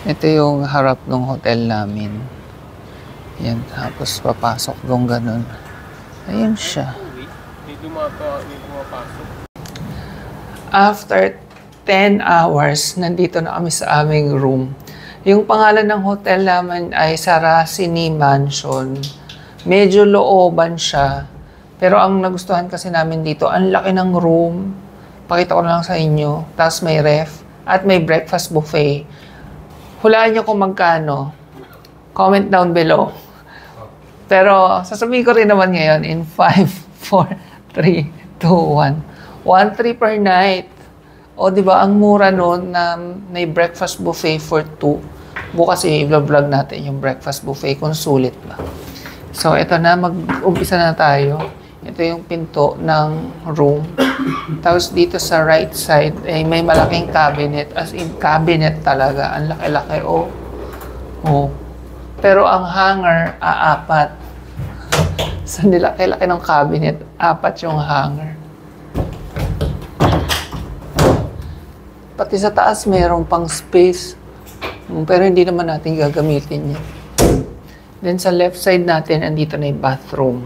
Ito yung harap ng hotel namin. Yan, tapos papasok doon ganun. Ayun siya. May pumapasok. After 10 hours, nandito na kami sa aming room. Yung pangalan ng hotel naman ay Saraceni Mansion. Medyo looban siya. Pero ang nagustuhan kasi namin dito, ang laki ng room. Pakita ko na lang sa inyo. Tapos may ref at may breakfast buffet. Hulaan nyo kung magkano. Comment down below. Pero sasabihin ko rin naman ngayon in 5, 4, 3, 2, 1. 1-3 per night. O diba, ang mura nun na may breakfast buffet for 2. Bukas i-vlog natin yung breakfast buffet kung sulit ba. So ito na, mag-umpisa na tayo. Ito yung pinto ng room. Tapos dito sa right side, may malaking cabinet. As in, cabinet talaga. Ang laki-laki. Oh. Pero ang hanger, apat. Sa nilaki-laki ng cabinet, 4 yung hanger. Pati sa taas, mayroong pang space. Pero hindi naman natin gagamitin yan. Then sa left side natin, andito na yung bathroom.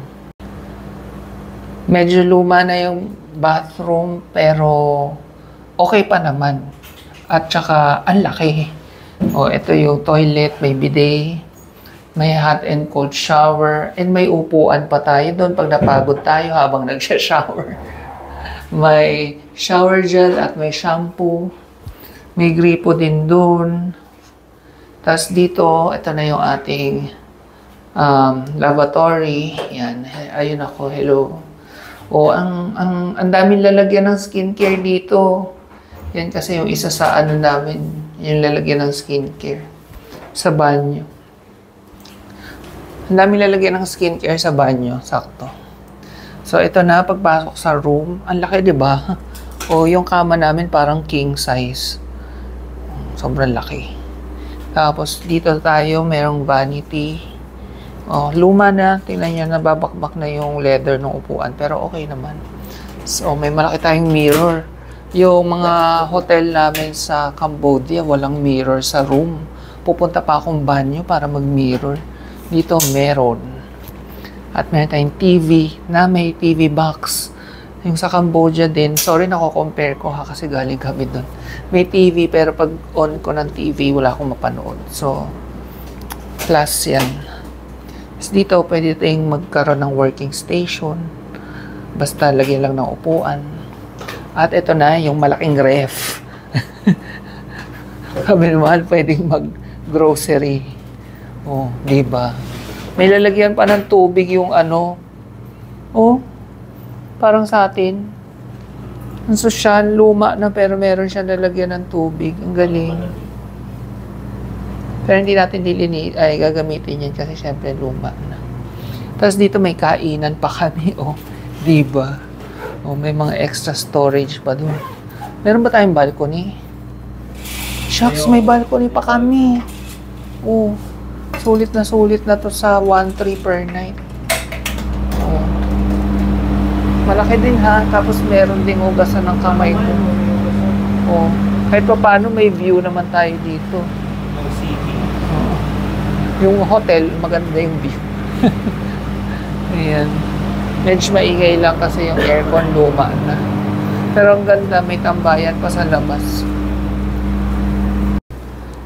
Medyo luma na yung bathroom, pero okay pa naman. At saka, ang laki. Ito yung toilet, may bidet, may hot and cold shower, and may upuan pa tayo doon pag napagod tayo habang nagsha-shower. May shower gel at may shampoo. May gripo din doon. Tapos dito, ito na yung ating lavatory. Yan, ayun ako, hello. Ang daming lalagyan ng skincare dito. Yan kasi yung isa sa ano namin, yung lalagyan ng skincare sa banyo. Ang daming lalagyan ng skincare sa banyo, sakto. So ito na, pagpasok sa room, ang laki 'di ba? Yung kama namin parang king size. Sobrang laki. Tapos dito tayo, merong vanity. Luma na. Tingnan nyo, nababakbak na yung leather ng upuan. Pero okay naman. So, may malaki tayong mirror. Yung mga hotel namin sa Cambodia, walang mirror sa room. Pupunta pa akong banyo para mag-mirror. Dito, meron. At meron tayong TV na may TV box. Yung sa Cambodia din, sorry nako-compare ko kasi galing kami doon. May TV pero pag on ko ng TV, wala akong mapanood. So, plus yan. Dito, pwede tayong magkaroon ng working station. Basta lagyan lang ng upuan. At ito na, yung malaking ref. Kami naman, pwedeng mag-grocery. Diba? May lalagyan pa ng tubig yung ano. Parang sa atin. Ang sosyal, luma na pero meron siya lalagyan ng tubig. Ang galing. Pero hindi natin gagamitin yan kasi syempre luma na. Tapos dito may kainan pa kami. Diba? May mga extra storage pa doon. Meron ba tayong balcony? Shucks, may balcony pa kami. Sulit na to sa 1-3 per night. Malaki din ha. Tapos meron ding hugasan ng kamay ko. Kahit pa paano may view naman tayo dito. Yung hotel, maganda yung view. Ayan. Medyo maingay lang kasi yung aircon luma na. Pero ang ganda, may tambayan pa sa labas.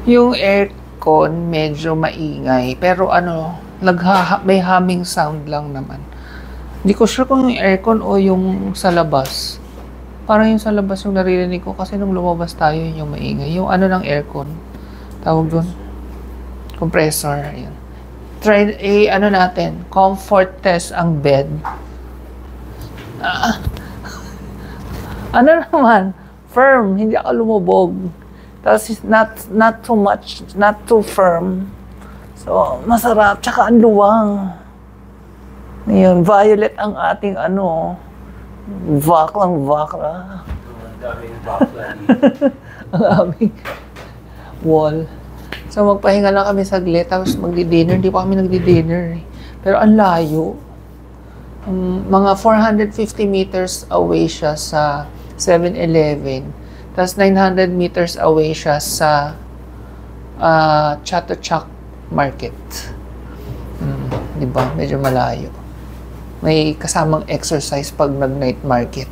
Yung aircon medyo maingay. Pero may humming sound lang naman. Hindi ko sure kung yung aircon o yung sa labas. Parang yung sa labas yung naririnig ko kasi nung lumabas tayo yun yung maingay. Yung ng aircon. Tawag doon. Compressor. Ayan. Try, natin. Comfort test ang bed. Naman? Firm. Hindi ako lumubog. Tapos not too much. Not too firm. So, masarap. Tsaka ang luwang. Ngayon, violet ang ating vaklang. Ang daming bakla dito. Ang aming wall. So, magpahinga lang kami saglit, tapos magdi-dinner. Hindi pa kami nagdi-dinner. Pero ang layo. Mga 450 meters away siya sa 7-Eleven. Tapos 900 meters away siya sa Chatuchak Market. Di ba? Medyo malayo. May kasamang exercise pag nag-night market.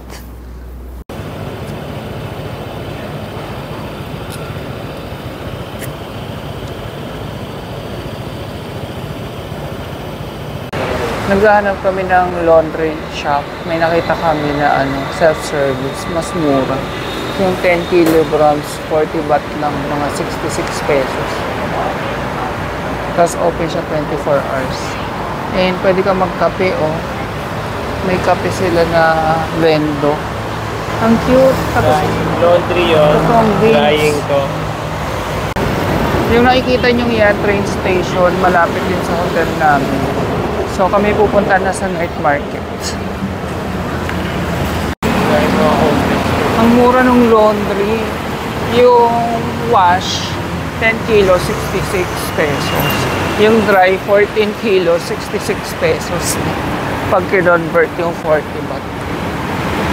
Naghahanap kami ng laundry shop. May nakita kami na self-service. Mas mura. Yung 10 kilograms, 40 baht lang, mga 66 pesos. Tapos open siya 24 hours. And pwede ka magkape, oh. May kape sila na vendo. Ang cute. Tapos Laundry yun. Drying to. Yung nakikita nyo yan, train station, malapit din sa hotel namin. So kami pupunta na sa night market. Ang mura ng laundry. Yung wash, 10 kilo, 66 pesos. Yung dry, 14 kilo, 66 pesos. Pag kinonvert yung 40 baht.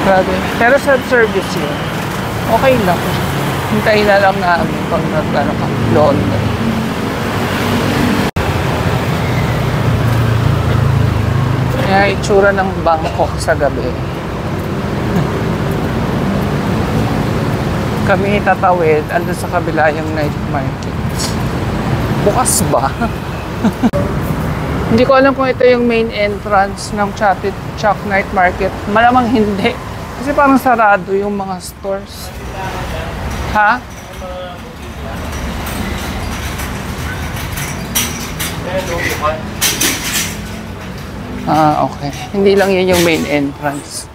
Grabe. Pero self-service yun. Okay lang. Hintayin na lang namin pag laundry. Kaya itsura ng Bangkok sa gabi. Kami tatawid, andun sa kabila yung night market. Bukas ba? Hindi ko alam kung ito yung main entrance ng Chatuchak Night Market. Malamang hindi. Kasi parang sarado yung mga stores. Ha? Okay. Hindi lang yun yung main entrance.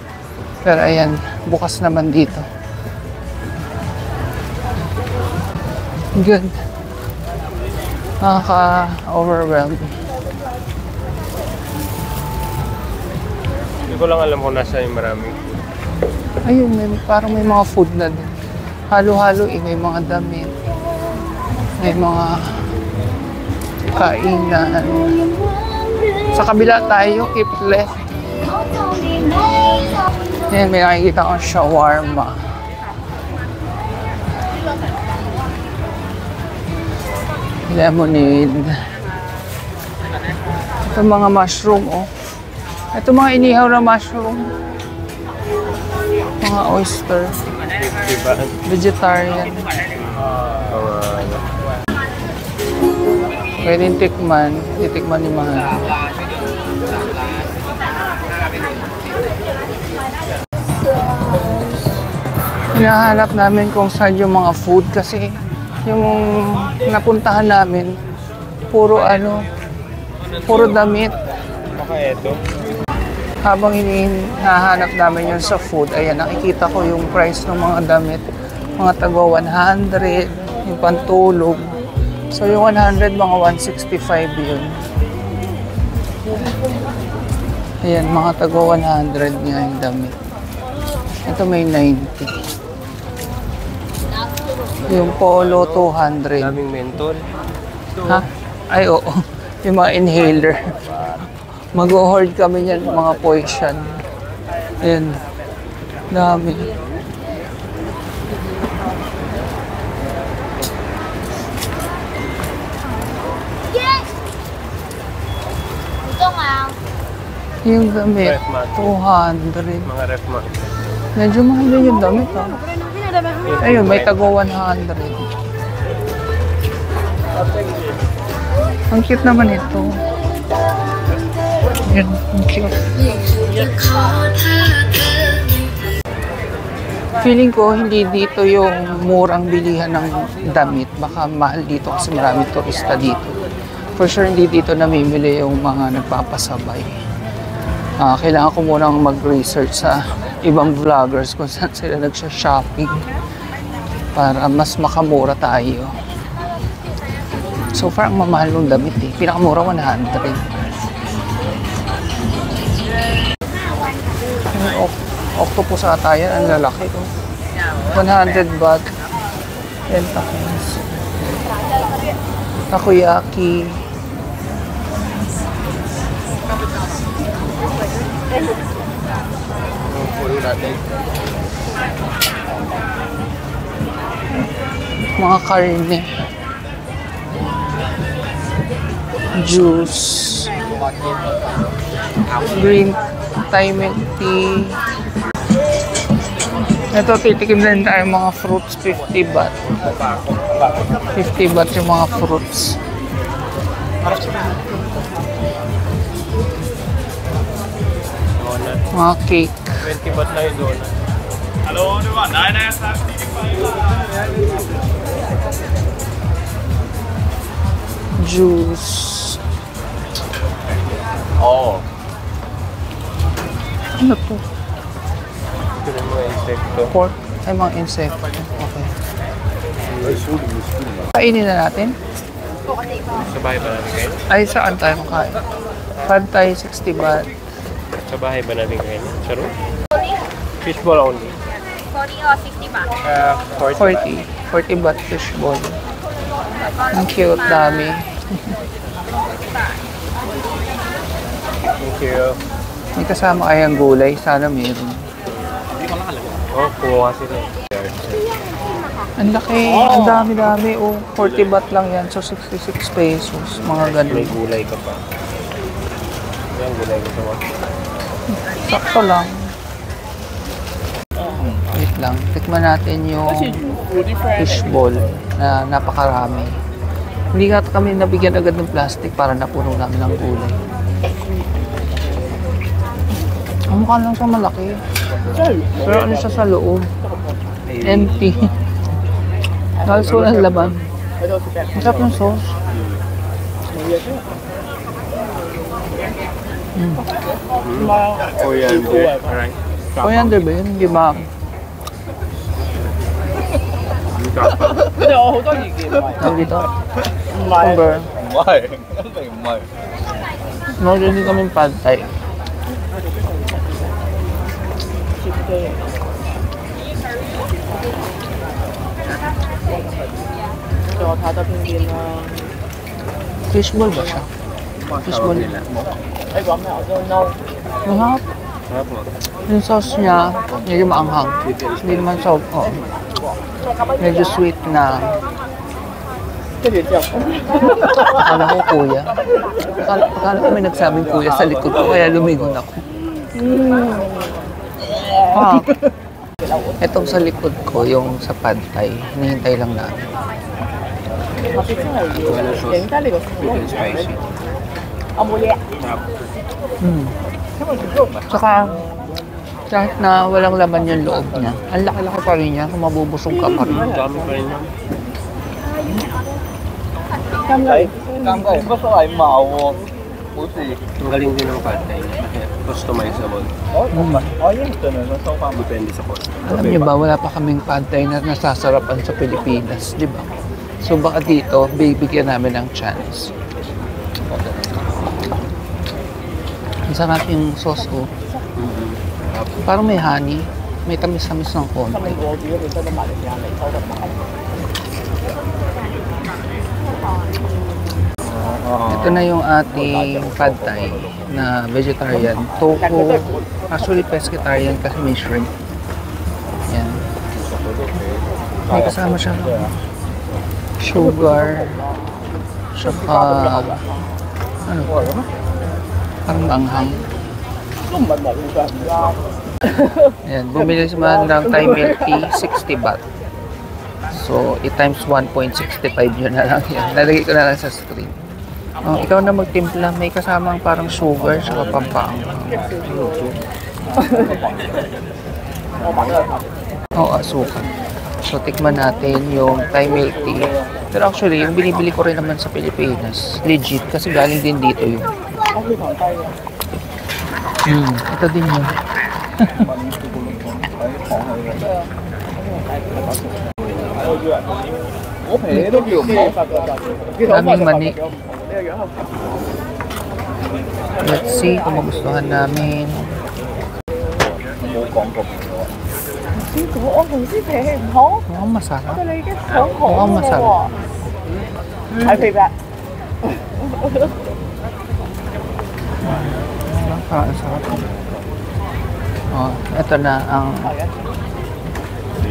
Pero ayan, bukas naman dito. Good. Nakaka-overwhelmed. Hindi ko lang alam kung nasa yung maraming food. Ayun, parang may mga food na din. Halo-halo may mga damit. May mga kainan. Sa kabila tayo, keep left. Yan, may nakikita akong shawarma. Lemonade. Ito mga mushroom, oh. Ito mga inihaw na mushroom. Mga oyster. Vegetarian. Pwedeng tikman. Titikman ni Mahal. Hinahanap namin kung saan yung mga food kasi yung napuntahan namin puro damit. Baka eto. Habang hinahanap namin yun sa food, ayan, nakikita ko yung price ng mga damit. Mga tagwa 100, yung pantulog. So yung 100, mga 165 yun. Ayan, mga tagwa 100 nga yung damit. Ito may 90. Yung polo, 200. Daming mentol. Ha? Ay, oo. Yung mga inhaler. Mag-hoard kami niyan, mga poison. Ayan. Dami. Yes! Ito nga. Yung damit, Ref mat. 200. Mga ref mat. Medyo mahal din yung damit, ha? Ayun, may tago 100. Ang cute naman ito. Yan, ang cute. Feeling ko, hindi dito yung murang bilihan ng damit. Baka mahal dito kasi maraming turista dito. For sure, hindi dito namimili yung mga nagpapasabay. Kailangan ko munang mag-research sa ibang vloggers kung saan sila nagsha-shopping para mas makamura tayo. So far, ang mamahal ng damit eh. Pinakamura 100. Octopus ata yan. Ang lalaki ko. 100 baht. Tentacles. Takoyaki. Mga karne. juice, green Thai milk tea. Ito, titikim din tayo mga fruits, 50 baht. 50 baht yung mga fruits. Mga cake. 20 baht na yung donut. Juice. Oo. Ano to? Ito yung mga insekto. Pork. Ay, mga insect. Okay. Kainin na natin. Sa bahay ba natin kayo? Ay, saan tayo makain? Pad Thai, 60 baht. Sa bahay ba natin kayo? Charo? Fishball only. 40 or 60 baht. 40 40. 40 baht fishball. Ang cute, dami. Thank you. May kasama kayang gulay. Sana meron. Oh, kuha sila. Ang laki. Ang dami-dami. Oh, 40 baht lang yan. So, 66 pesos. Mga May ganun. gulay ka pa. Yan, gulay ko sa Sakto lang. Wait lang. Tikman natin yung fishball na napakarami. Hindi nga kami nabigyan agad ng plastic para napuno namin ng gulay. Ang mukha lang siya malaki. Pero ano siya sa loob? Empty. Halos walang laman. Ang sarap ng sauce. Coriander. Alright. Coriander ba yun? Hindi ba? Tawag dito? Cucumber. 唔係，一定唔係。 Order din kami pad thai. Fishball ba siya? Fishball. Mahap. Yung sauce niya, medyo maanghang. Hindi naman sauce. Oh. Medyo sweet na. Akala ko kuya. Akala ko may nagsabing kuya sa likod ko, kaya lumingon ako. Ah. Itong sa likod ko, yung sa pad thai, hinihintay lang namin. Spicy. Saka, kahit na walang laman yung loob niya, ang laki-laki pa rin niya, kung mabubusog ka pa rin. Ang dami pa rin yan. 尷尬，不所謂茅喎，好似 Ang galing din ng pad thai niya. Kaya customizable. 我已經盡量想收翻。 Depende sa cost. Alam niyo ba, wala pa kaming pad thai na nasasarapan sa Pilipinas, di ba? So baka dito, bibigyan namin ng chance. Ang sarap yung sauce ko. Parang may honey. May tamis-tamis ng konti. Ito na yung ating pad thai na vegetarian. Tofu. Actually, pescatarian kasi may shrimp. Yan. May kasama siya sugar. Saka ano? Parang anghang. Ayan, bumili si man ng Thai milk tea, 60 baht. So, i-times 1.65 yun na lang yan. Nalagay ko na lang sa screen. Oh, ikaw na magtimpla, may kasamang parang sugar saka pampaanghang. Oo, asukal. So, tikman natin yung Thai milk tea. Pero actually, yung binibili ko rin naman sa Pilipinas, legit, kasi galing din dito yun. Ito din yun. Daming mani. Let's see kung magustuhan namin. Mukhang masarap. Mukhang masarap. Parang sarap. Oh, ito na ang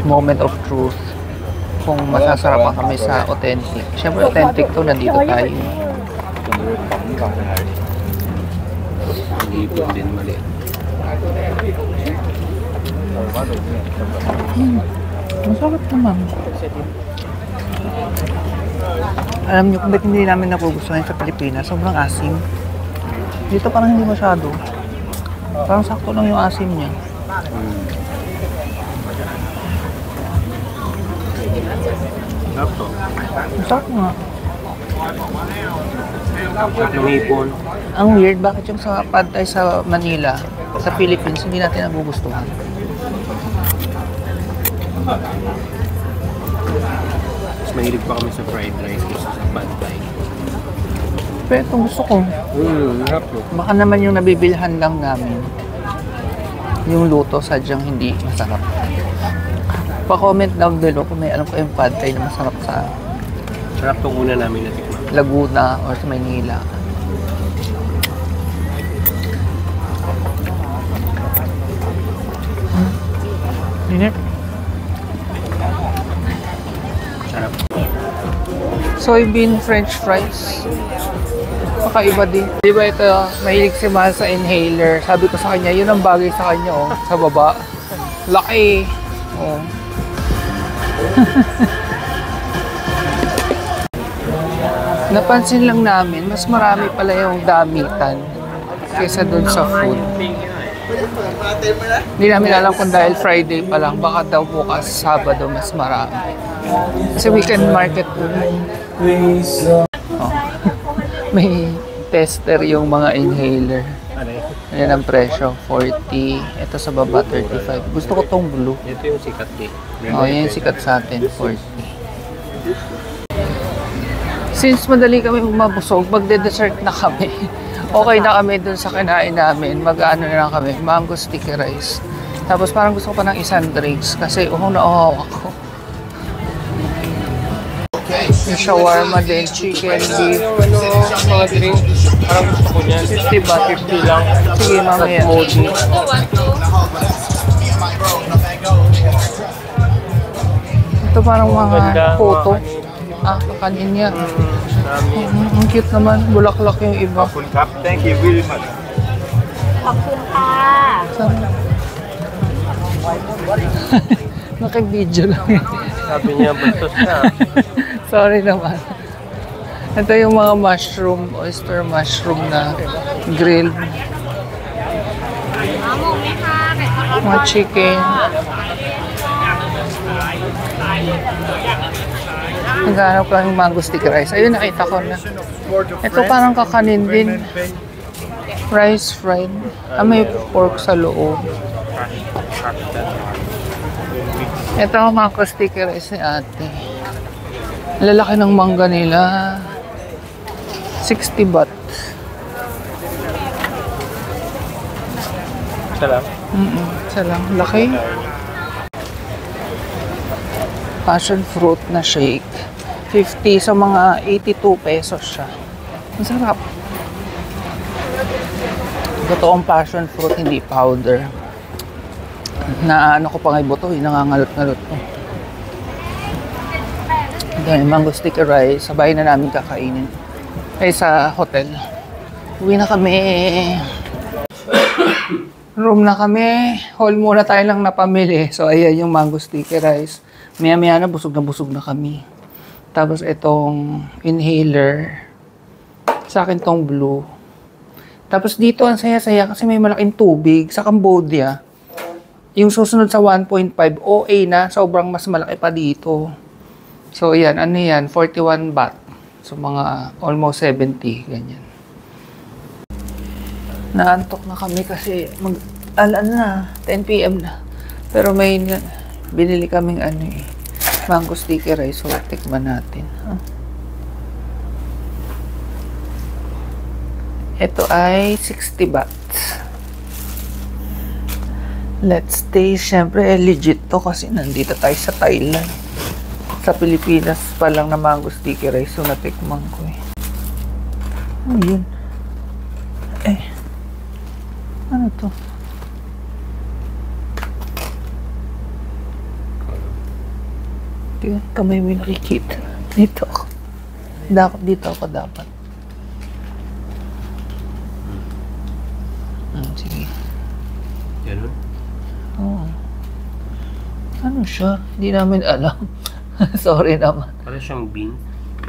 moment of truth. Kung masasarapan kami sa authentic. Siyempre authentic to, nandito tayo. Ipon din mali. Masarap naman. Alam niyo kung ba't hindi namin napugustuhan sa Pilipinas? Sobrang asim. Dito parang hindi masyado. Parang sakto lang yung asim niya. Sakto. Masarap nga. Ng ipon. Ang weird, bakit yung sa pad thai sa Manila, sa Philippines, hindi natin nagugustuhan? Mas mahilig pa kami sa fried rice kaysa sa pad thai. Pero ito gusto ko. Sakto. Baka naman yung nabibilhan lang namin. Yung luto sadyang hindi masarap. Pa-comment down below kung may alam ko yung pad thai na masarap sa Sarap tong una namin natikman. Laguna or sa Maynila. Init. Sarap. Soybean french fries. Kakaiba din. Di ba ito, mahilig si Mahal sa inhaler. Sabi ko sa kanya, yun ang bagay sa kanya, oh, sa baba. Laki. Oh. Napansin lang namin, mas marami pala yung damitan kaysa dun sa food. Hindi namin alam kung dahil Friday pa lang, baka daw bukas Sabado mas marami. Kasi weekend market po. Oh. May tester yung mga inhaler. Ayan ang presyo, 40. Ito sa baba, 35. Gusto ko tong blue. Ito yung sikat eh. Oh, yan yung sikat sa atin, 40. Since madali kami mabusog, magde-dessert na kami. Okay na kami dun sa kinain namin. Mag-ano na lang kami, mango sticky rice. Tapos parang gusto ko pa ng isang drinks kasi uhaw na uhaw ako. Yung shawarma din, chicken, beef. Mga drink. Parang gusto ko niyan. 50 ba? 50 lang. Sige, mamaya. Smoothie. Ito parang mga Ganda, photo. mga Ah, kakanin niya. Dami. Ang cute naman. Bulaklak yung iba. Full cup. Thank you very much. ขอบคุณค่ะ Naka-video lang. Sabi niya, bastos na. Sorry naman. Ito yung mga mushroom, oyster mushroom na grilled. หมูไหมคะไก่ทอด Mga chicken. Naghanap ko yung mango sticky rice. Ayun, nakita ko na. Ito parang kakanin din. Rice fried. Ah, may pork sa loob. Ito ang mango sticky rice ni ate. Lalaki ng mangga nila. 60 baht. Sarap. Isa lang. Laki. Passion fruit na shake. 50 sa mga 82 pesos siya. Masarap. Totoong passion fruit, hindi powder. Na ano ko pa nga iboto, nangangalot-ngalot ko. Then, mango sticky rice, sabay na namin kakainin. Ay, sa hotel. Uwi na kami. Room na kami. Hall muna tayo lang napamili. So, ayan yung mango sticky rice. Maya-maya na busog na kami. Tapos itong inhaler. Sa akin tong blue. Tapos dito ang saya-saya kasi may malaking tubig sa Cambodia. Yung susunod sa 1.5, OA na. Sobrang mas malaki pa dito. So, yan. Ano yan? 41 baht. So, mga almost 70. Ganyan. Naantok na kami kasi alam na. 10 p.m. na. Pero may binili kaming mango sticky rice. So, tikman natin. Huh? Ito ay 60 baht. Let's taste. Siyempre, legit to kasi nandito tayo sa Thailand. Sa Pilipinas pa lang na mango sticky rice. So, natikman ko eh. Ano yun? Ano to? Kamay mo nakikita. Dito ako. Dito ako dapat. ganun. Oo. Ano siya? Hindi namin alam. Sorry naman. Para siyang bean.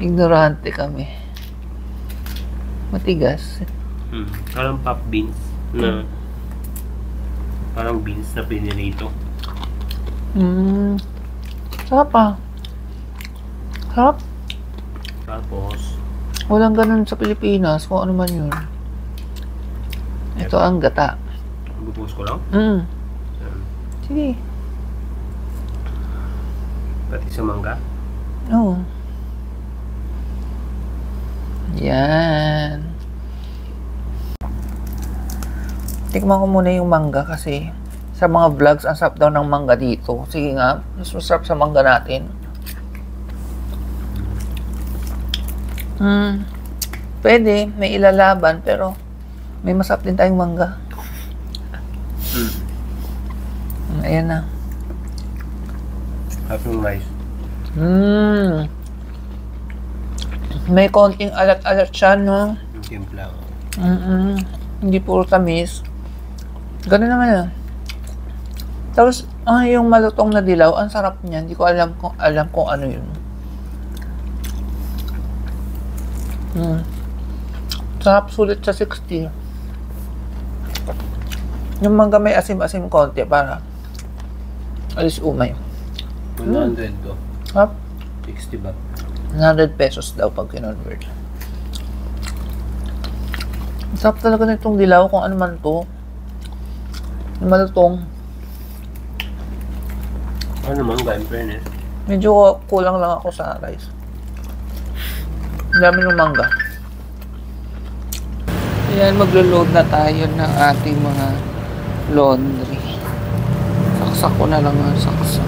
Ignorante kami. Matigas. Parang pop beans na parang beans na pinirito. Sarap pa. Sarap. Tapos, Walang ganun sa Pilipinas, kung ano man yun. Ito ang gata. bubos ko lang. Yan. Sige. Pati sa mangga. Oo. Yan. Tikman ko muna yung mangga kasi sa mga vlogs, ang sarap daw ng mangga dito. Sige nga, mas masarap sa mangga natin. Pwede, may ilalaban, pero may masarap din tayong mangga. Ayan na. Half yung rice. May konting alat-alat siya, no? Yung timpla. Hindi puro tamis. Ganun naman yan. Tapos, yung malutong na dilaw, ang sarap niya. Hindi ko alam kung ano yun. Sarap, sulit sa 60. Yung mangga may asim-asim konti para alis umay. 100 to. Sarap. 60 ba? 100 pesos daw pag kinonvert. Sarap talaga nitong dilaw kung ano man to. Yung malutong. Ano mangga, in fairness? Medyo kulang lang ako sa rice. Ang dami ng mangga. Ayan, maglo-load na tayo ng ating mga laundry. Saksak ko na lang ang saksak.